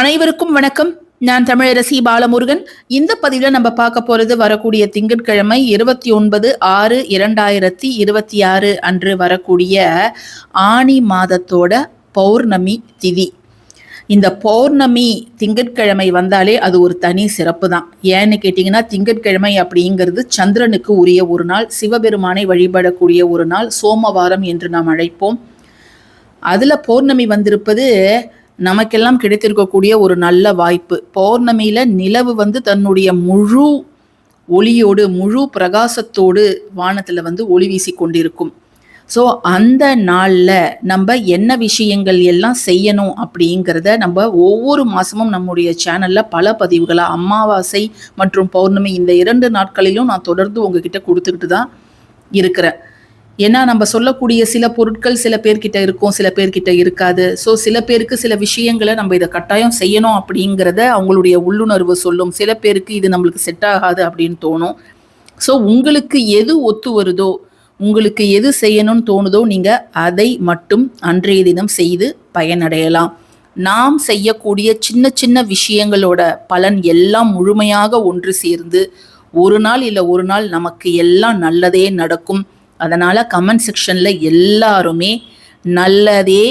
அனைவருக்கும் வணக்கம். நான் தமிழரசி பாலமுருகன். இந்த பதிவில் நம்ம பார்க்க போறது வரக்கூடிய திங்கட்கிழமை 29/6/2026 அன்று வரக்கூடிய ஆனி மாதத்தோட பௌர்ணமி திதி. இந்த பௌர்ணமி திங்கட்கிழமை வந்தாலே அது ஒரு தனி சிறப்பு தான். ஏன்னு கேட்டிங்கன்னா, திங்கட்கிழமை அப்படிங்கிறது சந்திரனுக்கு உரிய ஒரு நாள், சிவபெருமானை வழிபடக்கூடிய ஒரு நாள், சோமவாரம் என்று நாம் அழைப்போம். அதில் பௌர்ணமி வந்திருப்பது நமக்கெல்லாம் கிடைத்திருக்கக்கூடிய ஒரு நல்ல வாய்ப்பு. பௌர்ணமியில நிலவு தன்னுடைய முழு ஒளியோடு முழு பிரகாசத்தோடு வானத்துல ஒளி வீசி கொண்டிருக்கும். ஸோ அந்த நாளில் நம்ம என்ன விஷயங்கள் எல்லாம் செய்யணும் அப்படிங்கிறத நம்ம ஒவ்வொரு மாதமும் நம்முடைய சேனலில் பல பதிவுகளாக அமாவாசை மற்றும் பௌர்ணமி இந்த 2 நாட்களிலும் நான் தொடர்ந்து உங்ககிட்ட கொடுத்துக்கிட்டு தான் இருக்கிறேன். ஏன்னா நம்ம சொல்லக்கூடிய சில பொருட்கள் சில பேர்கிட்ட இருக்கும், சில பேர்கிட்ட இருக்காது. ஸோ சில பேருக்கு சில விஷயங்களை நம்ம இதை கட்டாயம் செய்யணும் அப்படிங்கிறத அவங்களுடைய உள்ளுணர்வு சொல்லும். சில பேருக்கு இது நம்மளுக்கு செட் ஆகாது அப்படின்னு தோணும். ஸோ உங்களுக்கு எது ஒத்து வருதோ, உங்களுக்கு எது செய்யணும்னு தோணுதோ நீங்கள் அதை மட்டும் அன்றைய தினம் செய்து பயனடையலாம். நாம் செய்யக்கூடிய சின்ன சின்ன விஷயங்களோட பலன் எல்லாம் முழுமையாக ஒன்று சேர்ந்து ஒரு நாள் இல்லை ஒரு நாள் நமக்கு எல்லாம் நல்லதே நடக்கும். அதனால் கமெண்ட் செக்ஷனில் எல்லாருமே நல்லதே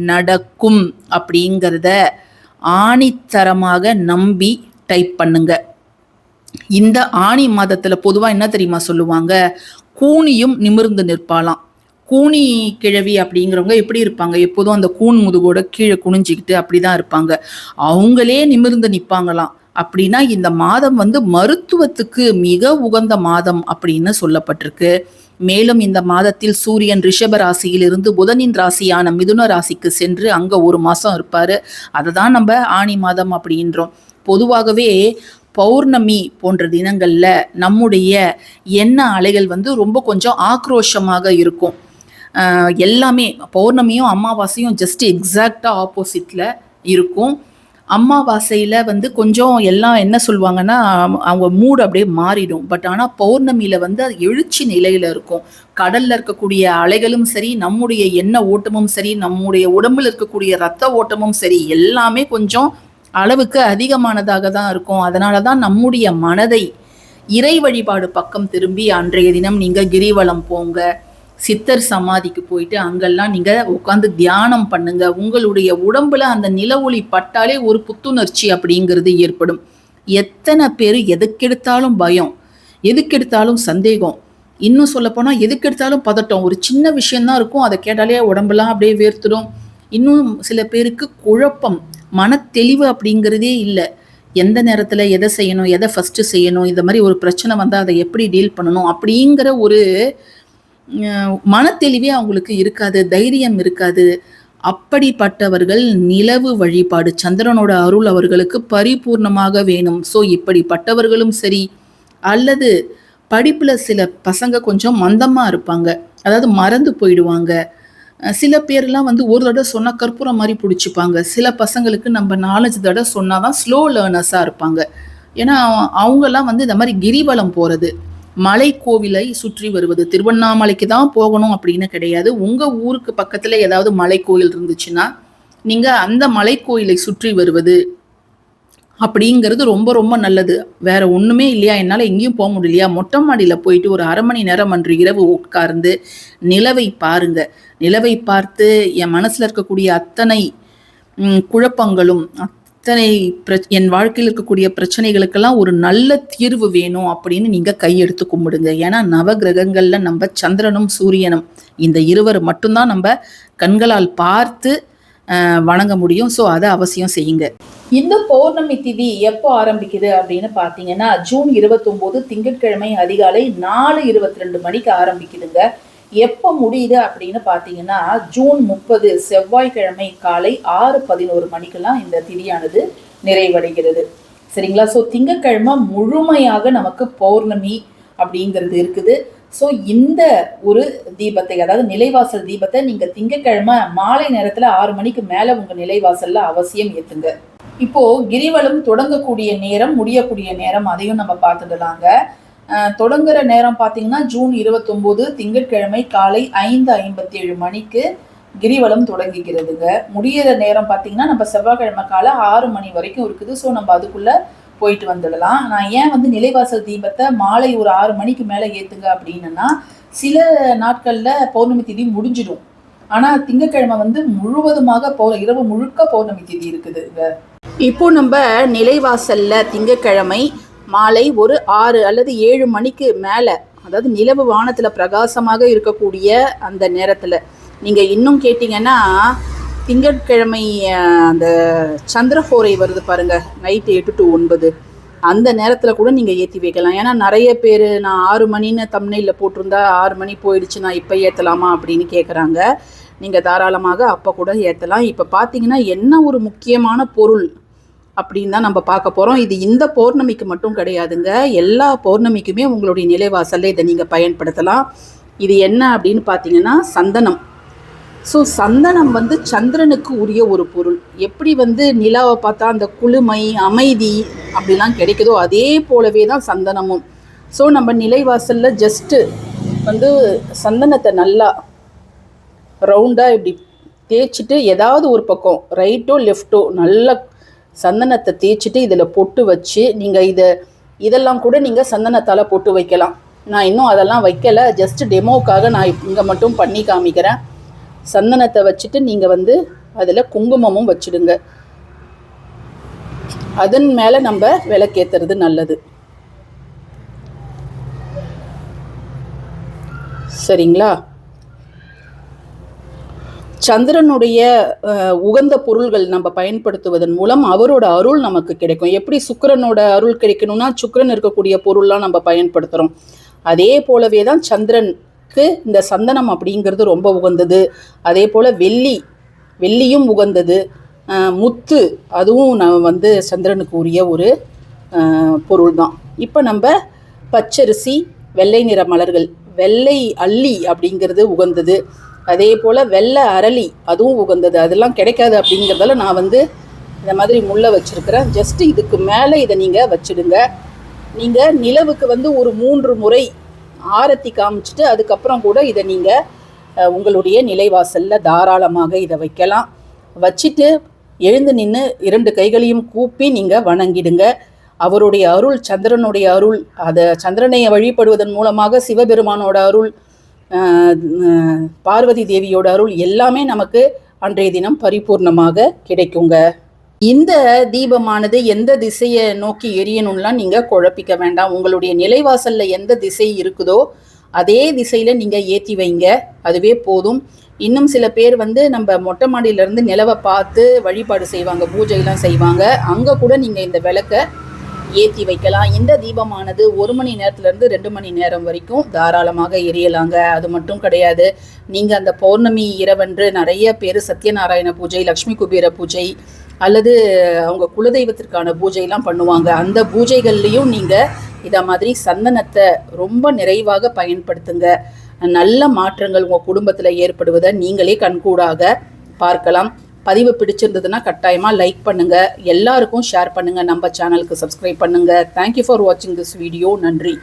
நடக்கும் அப்படிங்கிறத ஆணித்தரமாக நம்பி டைப் பண்ணுங்க. இந்த ஆணி மாதத்தில் பொதுவாக என்ன தெரியுமா சொல்லுவாங்க, கூனியும் நிமிர்ந்து நிற்பாலாம். கூனி கிழவி அப்படிங்கிறவங்க எப்படி இருப்பாங்க, எப்போதும் அந்த கூன் முதுகோட கீழே குனிஞ்சிக்கிட்டு அப்படிதான் இருப்பாங்க. அவங்களே நிமிர்ந்து நிற்பாங்களாம். அப்படின்னா இந்த மாதம் மருத்துவத்துக்கு மிக உகந்த மாதம் அப்படின்னு சொல்லப்பட்டிருக்கு. மேலும் இந்த மாதத்தில் சூரியன் ரிஷப ராசியிலிருந்து புதனின் ராசியான மிதுன ராசிக்கு சென்று அங்க ஒரு மாசம் இருப்பாரு. அதை தான் நம்ம ஆணி மாதம் அப்படின்றோம். பொதுவாகவே பௌர்ணமி போன்ற தினங்கள்ல நம்முடைய எண்ண அலைகள் ரொம்ப கொஞ்சம் ஆக்ரோஷமாக இருக்கும். எல்லாமே பௌர்ணமியும் அமாவாசையும் ஜஸ்ட் எக்ஸாக்டா ஆப்போசிட்ல இருக்கும். அமாவாசையில் கொஞ்சம் எல்லாம் என்ன சொல்லுவாங்கன்னா அவங்க மூடு அப்படியே மாறிடும். பட் ஆனால் பௌர்ணமியில் அது எழுச்சி நிலையில் இருக்கும். கடலில் இருக்கக்கூடிய அலைகளும் சரி, நம்முடைய எண்ண ஓட்டமும் சரி, நம்முடைய உடம்பில் இருக்கக்கூடிய இரத்த ஓட்டமும் சரி, எல்லாமே கொஞ்சம் அளவுக்கு அதிகமானதாக தான் இருக்கும். அதனால தான் நம்முடைய மனதை இறை வழிபாடு பக்கம் திரும்பி அன்றைய தினம் நீங்கள் கிரிவலம் போங்க, சித்தர் சமாதிக்கு போயிட்டு அங்கெல்லாம் நீங்க உட்காந்து தியானம் பண்ணுங்க. உங்களுடைய உடம்புல அந்த நில ஒளி பட்டாலே ஒரு புத்துணர்ச்சி அப்படிங்கிறது ஏற்படும். எத்தனை பேர் எதுக்கெடுத்தாலும் பயம், எதுக்கெடுத்தாலும் சந்தேகம், இன்னும் சொல்ல போனா எதுக்கெடுத்தாலும் பதட்டம். ஒரு சின்ன விஷயம்தான் இருக்கும், அதை கேட்டாலே உடம்புலாம் அப்படியே வேர்த்துடும். இன்னும் சில பேருக்கு குழப்பம், மன தெளிவு அப்படிங்கிறதே இல்லை. எந்த நேரத்துல எதை செய்யணும், எதை ஃபர்ஸ்ட் செய்யணும், இந்த மாதிரி ஒரு பிரச்சனை வந்தால் அதை எப்படி டீல் பண்ணணும் அப்படிங்கிற ஒரு மனத்தெளிவே அவங்களுக்கு இருக்காது, தைரியம் இருக்காது. அப்படிப்பட்டவர்கள் நிலவு வழிபாடு, சந்திரனோட அருள் அவர்களுக்கு பரிபூர்ணமாக வேணும். ஸோ இப்படிப்பட்டவர்களும் சரி, அல்லது படிப்புல சில பசங்க கொஞ்சம் மந்தமா இருப்பாங்க, அதாவது மறந்து போயிடுவாங்க. சில பேர்லாம் ஒரு தடவை சொன்னா கற்பூரம் மாதிரி பிடிச்சிப்பாங்க. சில பசங்களுக்கு நம்ம 4-5 தடவை சொன்னாதான் ஸ்லோ லேர்னர்ஸா இருப்பாங்க. ஏன்னா அவங்கெல்லாம் இந்த மாதிரி கிரிவலம் போறது, மலை கோவிலை சுற்றி வருவது, திருவண்ணாமலைக்கு தான் போகணும் அப்படின்னு கிடையாது. உங்க ஊருக்கு பக்கத்துல ஏதாவது மலை கோயில் இருந்துச்சுன்னா நீங்க அந்த மலை கோயிலை சுற்றி வருவது அப்படிங்கிறது ரொம்ப ரொம்ப நல்லது. வேற ஒண்ணுமே இல்லையா, என்னால எங்கேயும் போக முடியலையா, மொட்டை மாடியில போயிட்டு ஒரு 1/2 மணி நேரம் அன்று இரவு உட்கார்ந்து நிலவை பாருங்க. நிலவை பார்த்து என் மனசுல இருக்கக்கூடிய அத்தனை குழப்பங்களும், என் வாழ்க்கையில் இருக்கக்கூடிய பிரச்சனைகளுக்கெல்லாம் ஒரு நல்ல தீர்வு வேணும் அப்படின்னு நீங்க கையெடுத்து கும்பிடுங்க. ஏன்னா நவ கிரகங்கள்ல நம்ம சந்திரனும் சூரியனும் இந்த இருவர் மட்டும்தான் நம்ம கண்களால் பார்த்து வணங்க முடியும். ஸோ அதை அவசியம் செய்யுங்க. இந்த பௌர்ணமி திதி எப்போ ஆரம்பிக்குது அப்படின்னு பார்த்தீங்கன்னா, ஜூன் 29 திங்கட்கிழமை அதிகாலை 4:22 மணிக்கு ஆரம்பிக்குதுங்க. எப்போ முடியுது அப்படின்னு பார்த்தீங்கன்னா, ஜூன் 30 செவ்வாய்க்கிழமை காலை 6:11 மணிக்கெல்லாம் இந்த திதியானது நிறைவடைகிறது. சரிங்களா? ஸோ திங்கட்கிழமை முழுமையாக நமக்கு பௌர்ணமி அப்படிங்கிறது இருக்குது. ஸோ இந்த ஒரு தீபத்தை, அதாவது நிலைவாசல் தீபத்தை நீங்கள் திங்கட்கிழமை மாலை நேரத்தில் 6 மணிக்கு மேலே உங்கள் நிலைவாசலில் அவசியம் ஏற்றுங்க. இப்போ கிரிவலம் தொடங்கக்கூடிய நேரம், முடியக்கூடிய நேரம், அதையும் நம்ம பார்த்துடலாங்க. தொடங்குற நேரம் பார்த்தீங்கன்னா ஜூன் 29 திங்கட்கிழமை காலை 5:57 மணிக்கு கிரிவலம் தொடங்குகிறதுங்க. முடியிற நேரம் பார்த்தீங்கன்னா நம்ம செவ்வாய்க்கிழமை காலை 6 மணி வரைக்கும் இருக்குது. ஸோ நம்ம அதுக்குள்ளே போயிட்டு வந்துடலாம். நான் ஏன் வந்து நிலைவாசல் தீபத்தை மாலை ஒரு 6 மணிக்கு மேலே ஏற்றுங்க அப்படின்னா, சில நாட்களில் பௌர்ணமி திதி முடிஞ்சிடும். ஆனால் திங்கட்கிழமை வந்து முழுவதுமாக இரவு முழுக்க பௌர்ணமி திதி இருக்குதுங்க. இப்போ நம்ம நிலைவாசல்ல திங்கட்கிழமை மாலை ஒரு 6 அல்லது 7 மணிக்கு மேலே, அதாவது நிலவு வானத்தில் பிரகாசமாக இருக்கக்கூடிய அந்த நேரத்தில் நீங்கள் இன்னும் கேட்டிங்கன்னா, திங்கட்கிழமை அந்த சந்திரஹோரை வருது பாருங்கள், நைட்டு 8 to 9 அந்த நேரத்தில் கூட நீங்கள் ஏற்றி வைக்கலாம். ஏன்னா நிறைய பேர் நான் 6 மணின்னு தம்ப்நெயிலில் போட்டிருந்தா 6 மணி போயிடுச்சு, நான் இப்போ ஏற்றலாமா அப்படின்னு கேட்குறாங்க. நீங்கள் தாராளமாக அப்போ கூட ஏற்றலாம். இப்போ பார்த்தீங்கன்னா என்ன ஒரு முக்கியமான பொருள் அப்படின்னு தான் நம்ம பார்க்க போகிறோம். இது இந்த பௌர்ணமிக்கு மட்டும் கிடையாதுங்க, எல்லா பௌர்ணமிக்குமே உங்களுடைய நிலைவாசலில் இதை நீங்கள் பயன்படுத்தலாம். இது என்ன அப்படின்னு பார்த்தீங்கன்னா சந்தனம். ஸோ சந்தனம் வந்து சந்திரனுக்கு உரிய ஒரு பொருள். எப்படி வந்து நிலாவை பார்த்தா அந்த குளுமை அமைதி அப்படிலாம் கிடைக்குதோ அதே போலவே தான் சந்தனமும். ஸோ நம்ம நிலைவாசலில் ஜஸ்ட்டு வந்து சந்தனத்தை நல்லா ரவுண்டாக இப்படி தேய்ச்சிட்டு, ஏதாவது ஒரு பக்கம் ரைட்டோ லெஃப்ட்டோ நல்லா சந்தனத்தை தேய்ச்சிட்டு இதில் பொட்டு வச்சு, நீங்கள் இதெல்லாம் கூட நீங்கள் சந்தனத்தால் பொட்டு வைக்கலாம். நான் இன்னும் அதெல்லாம் வைக்கலை, ஜஸ்ட் டெமோக்காக நான் இங்கே மட்டும் பண்ணி காமிக்கிறேன். சந்தனத்தை வச்சுட்டு நீங்கள் வந்து அதில் குங்குமமும் வச்சுடுங்க. அதன் மேலே நம்ம விளக்கேற்றுறது நல்லது. சரிங்களா? சந்திரனுடைய உகந்த பொருள்கள் நம்ம பயன்படுத்துவதன் மூலம் அவரோட அருள் நமக்கு கிடைக்கும். எப்படி சுக்கிரனோட அருள் கிடைக்கணும்னா சுக்கிரன் இருக்கக்கூடிய பொருள்லாம் நம்ம பயன்படுத்துகிறோம். அதே போலவே தான் சந்திரனுக்கு இந்த சந்தனம் அப்படிங்கிறது ரொம்ப உகந்தது. அதே போல் வெள்ளியும் உகந்தது. முத்து அதுவும் வந்து சந்திரனுக்கு உரிய ஒரு பொருள் தான். இப்போ நம்ம பச்சரிசி, வெள்ளை நிற மலர்கள், வெள்ளை அல்லி அப்படிங்கிறது உகந்தது. அதே போல் வெள்ளை அரளி அதுவும் உகந்தது. அதெல்லாம் கிடைக்காது அப்படிங்கிறதால நான் வந்து இந்த மாதிரி முல்லை வச்சுருக்கிறேன். ஜஸ்ட்டு இதுக்கு மேலே இதை நீங்கள் வச்சுடுங்க. நீங்கள் நிலவுக்கு வந்து ஒரு 3 முறை ஆரத்தி காமிச்சிட்டு அதுக்கப்புறம் கூட இதை நீங்கள் உங்களுடைய நிலைவாசலில் தாராளமாக இதை வைக்கலாம். வச்சுட்டு எழுந்து நின்று 2 கைகளையும் கூப்பி நீங்கள் வணங்கிடுங்க. அவருடைய அருள், சந்திரனுடைய அருள், அதை சந்திரனை வழிபடுவதன் மூலமாக சிவபெருமானோட அருள், பார்வதி தேவியோட அருள் எல்லாமே நமக்கு அன்றைய தினம் பரிபூர்ணமாக கிடைக்குங்க. இந்த தீபமானது எந்த திசையை நோக்கி எரியணும்லாம் நீங்கள் குழப்பிக்க வேண்டாம். உங்களுடைய நிலைவாசலில் எந்த திசை இருக்குதோ அதே திசையில் நீங்கள் ஏற்றி வைங்க, அதுவே போதும். இன்னும் சில பேர் வந்து நம்ம மொட்டை மாடியிலேருந்து நிலவை பார்த்து வழிபாடு செய்வாங்க, பூஜைலாம் செய்வாங்க. அங்கே கூட நீங்கள் இந்த விளக்கை ஏற்றி வைக்கலாம். இந்த தீபமானது 1 மணி நேரத்துலேருந்து 2 மணி நேரம் வரைக்கும் தாராளமாக எரியலாங்க. அது மட்டும் கிடையாது, நீங்கள் அந்த பௌர்ணமி இரவன்று நிறைய பேர் சத்யநாராயண பூஜை, லக்ஷ்மி குபேர பூஜை அல்லது அவங்க குலதெய்வத்திற்கான பூஜைலாம் பண்ணுவாங்க. அந்த பூஜைகள்லேயும் நீங்கள் இதை மாதிரி சந்தனத்தை ரொம்ப நிறைவாக பயன்படுத்துங்க. நல்ல மாற்றங்கள் உங்கள் குடும்பத்தில் ஏற்படுவதை நீங்களே கண்கூடாக பார்க்கலாம். பதிவு பிடிச்சிருந்ததுன்னா கட்டாயமாக லைக் பண்ணுங்கள், எல்லாருக்கும் ஷேர் பண்ணுங்கள், நம்ம சேனலுக்கு சப்ஸ்கிரைப் பண்ணுங்கள். தேங்க்யூ ஃபார் வாட்சிங் திஸ் வீடியோ. நன்றி.